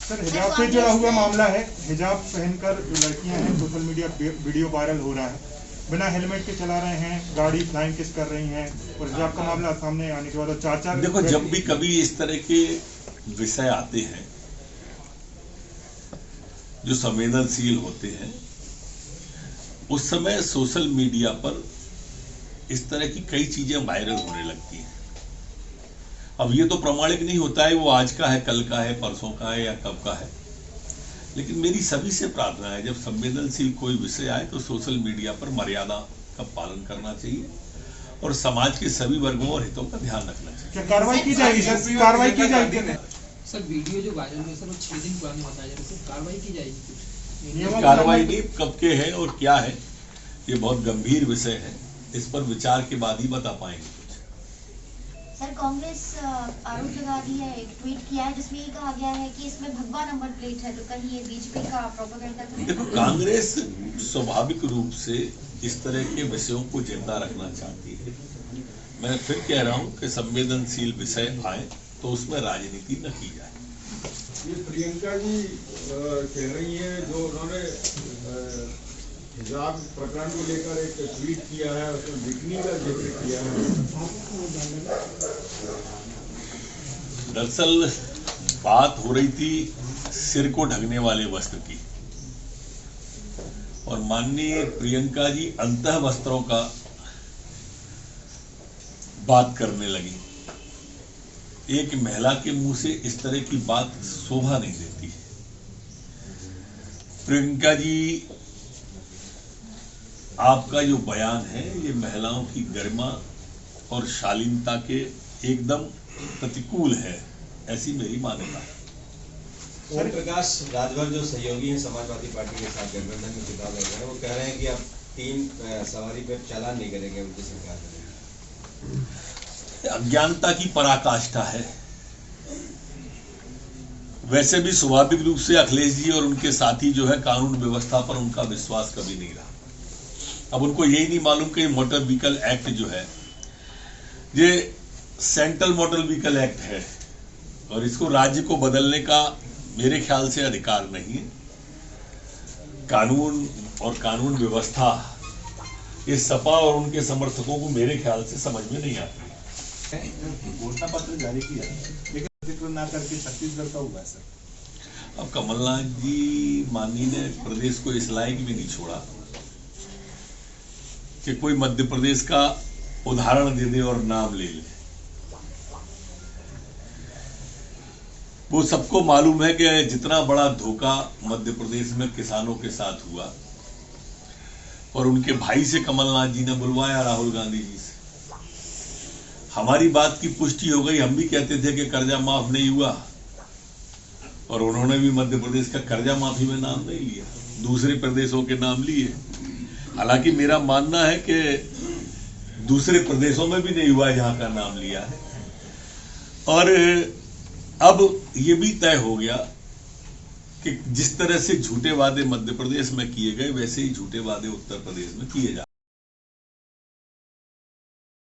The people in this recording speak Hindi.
सर हिजाब से जुड़ा हुआ मामला है। हिजाब पहनकर जो लड़कियां हैं सोशल मीडिया वीडियो वायरल हो रहा है, बिना हेलमेट के चला रहे हैं गाड़ी, फ्लाइंग किस कर रही हैं, और हिजाब का मामला सामने आने के बाद चार देखो, जब भी कभी इस तरह के विषय आते हैं जो संवेदनशील होते हैं, उस समय सोशल मीडिया पर इस तरह की कई चीजें वायरल होने लगती हैं। अब ये तो प्रमाणिक नहीं होता है वो आज का है, कल का है, परसों का है या कब का है, लेकिन मेरी सभी से प्रार्थना है जब संवेदनशील कोई विषय आए तो सोशल मीडिया पर मर्यादा का पालन करना चाहिए और समाज के सभी वर्गों और हितों का ध्यान रखना चाहिए। क्या कार्रवाई की जाएगी सर? कार्रवाई की जाएगी सर? वीडियो जो वायरल हुए सर वो 6 दिन पुराने बताया जा रहा है, कार्रवाई की जाएगी? कार्रवाई नहीं, कब के है और क्या है, ये बहुत गंभीर विषय है, इस पर विचार के बाद ही बता पाएंगे। सर कांग्रेस आरोप लगा रही है, एक ट्वीट किया है जिसमें ये कहा गया है कि इसमें भगवा नंबर प्लेट है, तो कहीं ये बीजेपी का प्रोपेगेंडा तो नहीं? देखो, कांग्रेस स्वाभाविक रूप से इस तरह के विषयों को जिंदा रखना चाहती है। मैं फिर कह रहा हूं कि संवेदनशील विषय आए तो उसमें राजनीति न की जाए। ये प्रियंका जी कह रही है, जो उन्होंने हिजाब प्रकरण को लेकर एक ट्वीट किया है, उसमें बिकनी का जिक्र किया है। दरअसल बात हो रही थी सिर को ढकने वाले वस्त्र की, और माननीय प्रियंका जी अंतः वस्त्रों का बात करने लगी। एक महिला के मुंह से इस तरह की बात शोभा नहीं देती। प्रियंका जी, आपका जो बयान है ये महिलाओं की गरिमा और शालीनता के एकदम प्रतिकूल है, ऐसी मेरी मान्यता है। ओम प्रकाश राजभर जो सहयोगी हैं समाजवादी पार्टी के साथ गठबंधन में जुटा हुए हैं, वो कह रहे हैं कि अब 3 सवारी पर चालान नहीं करेंगे उनकी सरकार में। अज्ञानता की पराकाष्ठा है। वैसे भी स्वाभाविक रूप से अखिलेश जी और उनके साथी जो है कानून व्यवस्था पर उनका विश्वास कभी नहीं रहा। अब उनको यही नहीं मालूम कि मोटर व्हीकल एक्ट जो है ये सेंट्रल मोटर व्हीकल एक्ट है और इसको राज्य को बदलने का मेरे ख्याल से अधिकार नहीं है। कानून और कानून व्यवस्था ये सपा और उनके समर्थकों को मेरे ख्याल से समझ में नहीं आती। घोषणा पत्र जारी किया लेकिन जिक्र ना करके छत्तीसगढ़ का हुआ है सर। अब कमलनाथ जी माननीय ने प्रदेश को इस लायक भी नहीं छोड़ा कि कोई मध्य प्रदेश का उदाहरण दे दे और नाम ले ले। वो सबको मालूम है कि जितना बड़ा धोखा मध्य प्रदेश में किसानों के साथ हुआ, और उनके भाई से कमलनाथ जी ने बुलवाया राहुल गांधी जी से। हमारी बात की पुष्टि हो गई। हम भी कहते थे कि कर्जा माफ नहीं हुआ, और उन्होंने भी मध्य प्रदेश का कर्जा माफी में नाम नहीं लिया, दूसरे प्रदेशों के नाम लिए। हालांकि मेरा मानना है कि दूसरे प्रदेशों में भी नहीं हुआ जहां का नाम लिया है। और अब ये भी तय हो गया कि जिस तरह से झूठे वादे मध्य प्रदेश में किए गए वैसे ही झूठे वादे उत्तर प्रदेश में किए जा